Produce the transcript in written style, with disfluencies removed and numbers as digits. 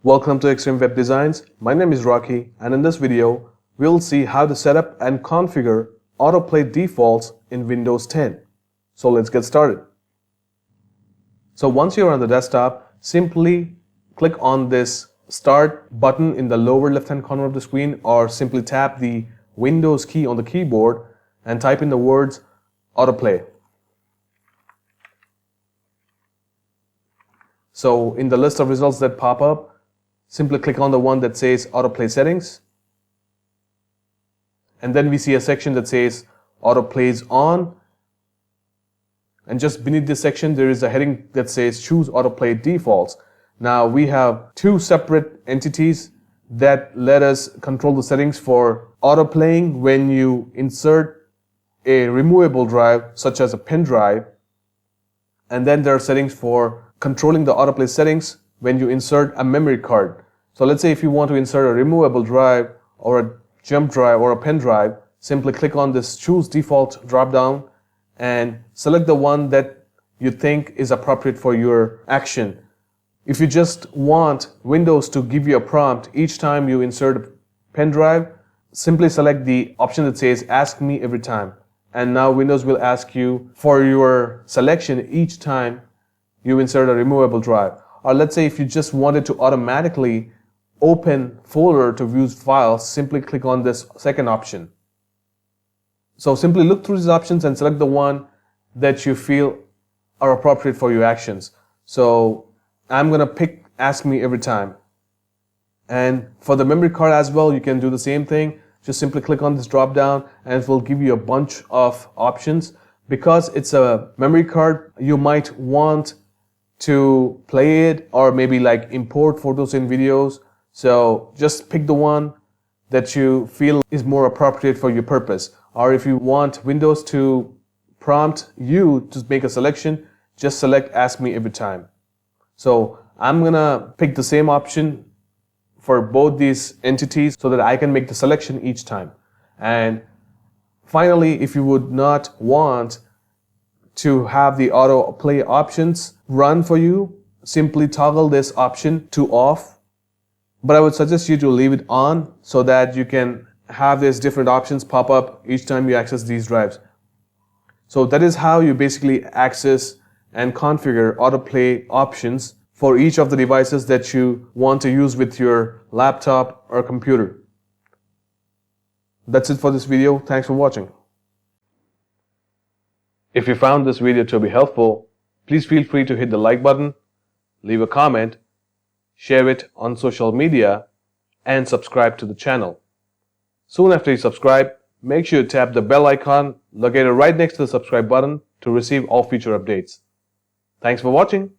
Welcome to Extreme Web Designs. My name is Rocky, and in this video, we'll see how to set up and configure autoplay defaults in Windows 10. So let's get started. So once you're on the desktop, simply click on this Start button in the lower left-hand corner of the screen, or simply tap the Windows key on the keyboard and type in the words Autoplay. So in the list of results that pop up, simply click on the one that says Autoplay Settings. And then we see a section that says Autoplays On. And just beneath this section, there is a heading that says Choose Autoplay Defaults. Now we have two separate entities that let us control the settings for autoplaying when you insert a removable drive, such as a pen drive. And then there are settings for controlling the autoplay settings when you insert a memory card. So let's say if you want to insert a removable drive or a jump drive or a pen drive, simply click on this Choose Default drop-down and select the one that you think is appropriate for your action. If you just want Windows to give you a prompt each time you insert a pen drive, simply select the option that says Ask Me Every Time. And now Windows will ask you for your selection each time you insert a removable drive. Or let's say if you just wanted to automatically open folder to view files, simply click on this second option. So simply look through these options and select the one that you feel are appropriate for your actions. So I'm going to pick Ask Me Every Time. And for the memory card as well, you can do the same thing. Just simply click on this drop down and it will give you a bunch of options. Because it's a memory card, you might want to play it or maybe like import photos and videos. So just pick the one that you feel is more appropriate for your purpose. Or if you want Windows to prompt you to make a selection, just select Ask Me Every Time. So I'm gonna pick the same option for both these entities so that I can make the selection each time. And finally, if you would not want to have the autoplay options run for you, simply toggle this option to off. But I would suggest you to leave it on so that you can have these different options pop up each time you access these drives. So that is how you basically access and configure autoplay options for each of the devices that you want to use with your laptop or computer. That's it for this video. Thanks for watching. If you found this video to be helpful, please feel free to hit the like button, leave a comment, share it on social media, and subscribe to the channel. Soon after you subscribe, make sure you tap the bell icon located right next to the subscribe button to receive all future updates. Thanks for watching.